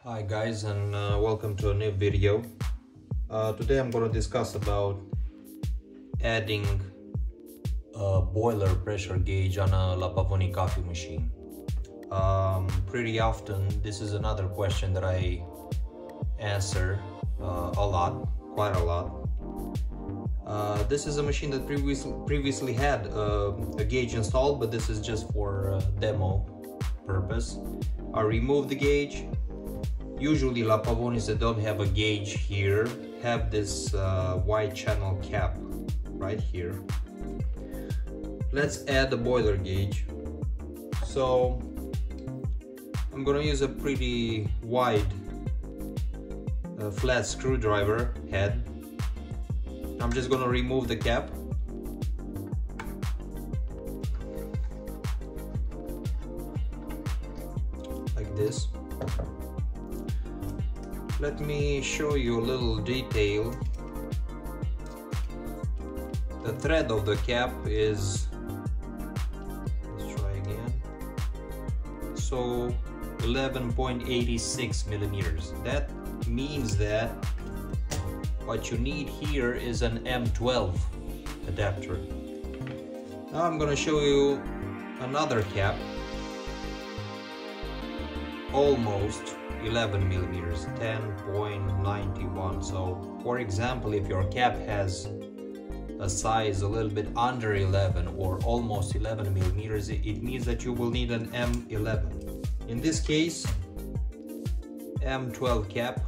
Hi guys, and welcome to a new video. Today I'm going to discuss about adding a boiler pressure gauge on a La Pavoni coffee machine. Pretty often this is another question that I answer quite a lot. This is a machine that previously had a gauge installed, but this is just for demo purpose. I removed the gauge. Usually La Pavonis that don't have a gauge here have this white channel cap right here. Let's add the boiler gauge. So I'm gonna use a pretty wide flat screwdriver head. I'm just gonna remove the cap. Like this. Let me show you a little detail. The thread of the cap is, let's try again, so 11.86 millimeters. That means that what you need here is an M12 adapter. Now I'm going to show you another cap, almost 11 millimeters, 10.91. So for example, if your cap has a size a little bit under 11 or almost 11 millimeters, it means that you will need an M11. In this case, M12 cap.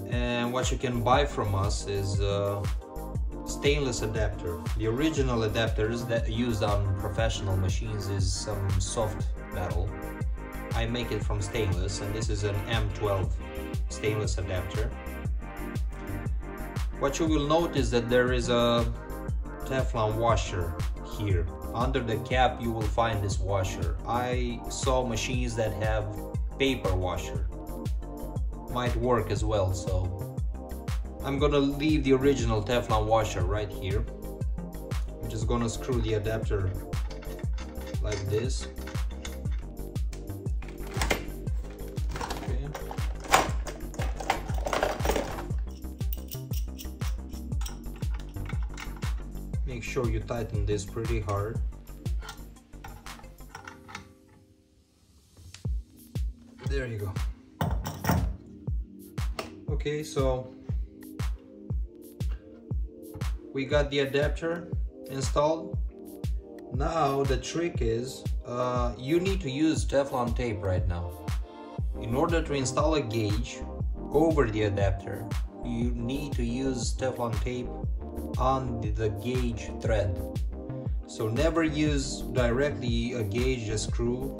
And what you can buy from us is a stainless adapter. The original adapters that used on professional machines is some soft metal. I make it from stainless, and this is an M12 stainless adapter. What you will notice that there is a Teflon washer here. Under the cap you will find this washer. I saw machines that have paper washer. Might work as well, so I'm gonna leave the original Teflon washer right here. I'm just gonna screw the adapter like this. Make sure you tighten this pretty hard. There you go. Okay, so we got the adapter installed. Now the trick is you need to use Teflon tape right now. In order to install a gauge over the adapter, you need to use Teflon tape on the gauge thread. So never use directly a gauge, a screw,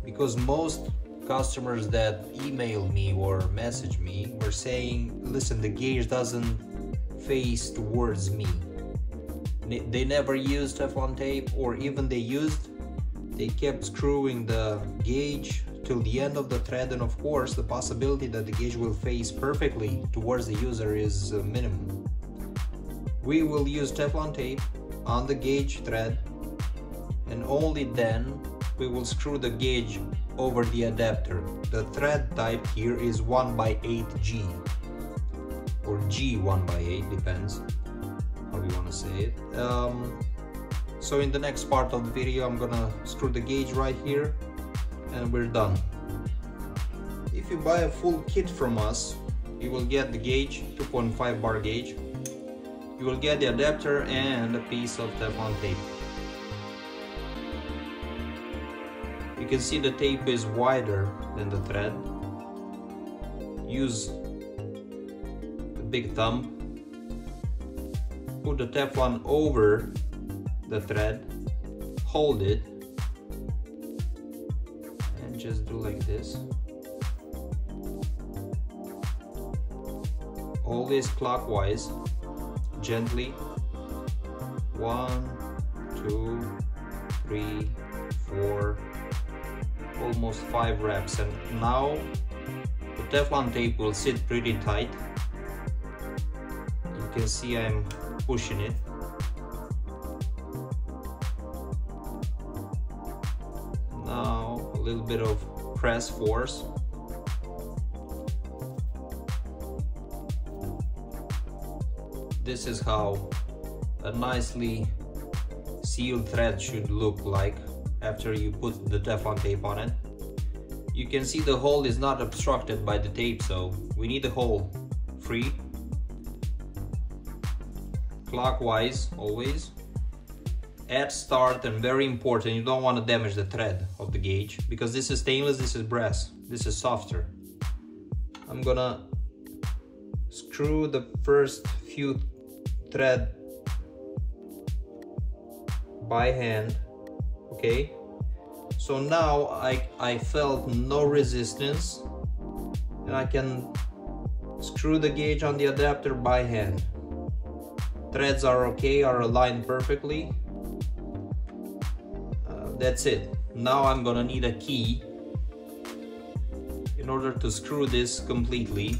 because most customers that email me or message me were saying, listen, the gauge doesn't face towards me. They never used Teflon tape, or even they kept screwing the gauge till the end of the thread, and of course the possibility that the gauge will face perfectly towards the user is minimum. We will use Teflon tape on the gauge thread, and only then we will screw the gauge over the adapter. The thread type here is 1/8G or G1/8, depends how you want to say it. So in the next part of the video I'm gonna screw the gauge right here and we're done. If you buy a full kit from us, you will get the gauge, 2.5 bar gauge. You will get the adapter and a piece of Teflon tape. You can see the tape is wider than the thread. Use the big thumb. Put the Teflon over the thread. Hold it. And just do like this. Always clockwise. Gently. 1, 2, 3, 4, almost 5 reps, and now the Teflon tape will sit pretty tight. You can see I'm pushing it. Now a little bit of press force. This is how a nicely sealed thread should look like after you put the Teflon tape on it. You can see the hole is not obstructed by the tape, so we need the hole free. Clockwise always. At start, and very important, you don't want to damage the thread of the gauge, because this is stainless, this is brass, this is softer. I'm gonna screw the first few thread by hand. Okay, so now I felt no resistance, and I can screw the gauge on the adapter by hand. Threads are okay, are aligned perfectly. That's it. Now I'm gonna need a key in order to screw this completely.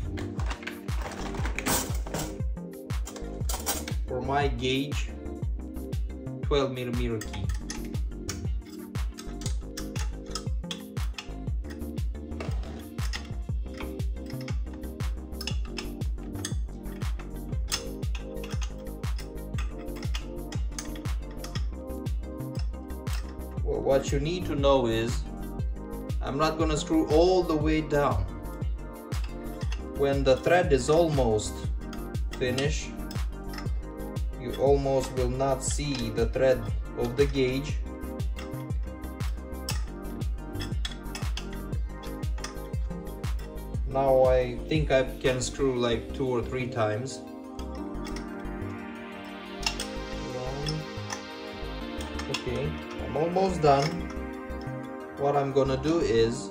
For my gauge, 12mm key. Well, what you need to know is, I'm not gonna screw all the way down. When the thread is almost finished, you almost will not see the thread of the gauge. Now I think I can screw like 2 or 3 times. Okay, I'm almost done. What I'm gonna do is,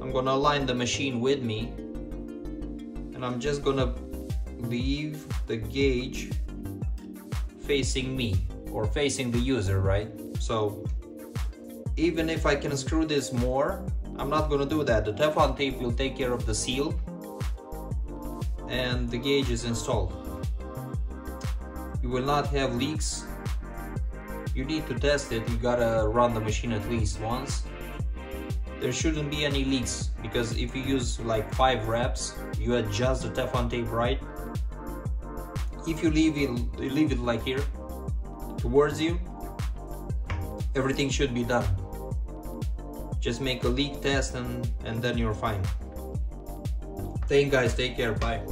I'm gonna align the machine with me, and I'm just gonna leave the gauge facing me, or facing the user, right? So even if I can screw this more, I'm not gonna do that. The Teflon tape will take care of the seal, and the gauge is installed. You will not have leaks. You need to test it. You gotta run the machine at least once. There shouldn't be any leaks, because if you use like 5 reps, you adjust the Teflon tape right. If you leave it like here towards you, everything should be done. Just make a leak test, and then you're fine. Thank you guys, take care, bye.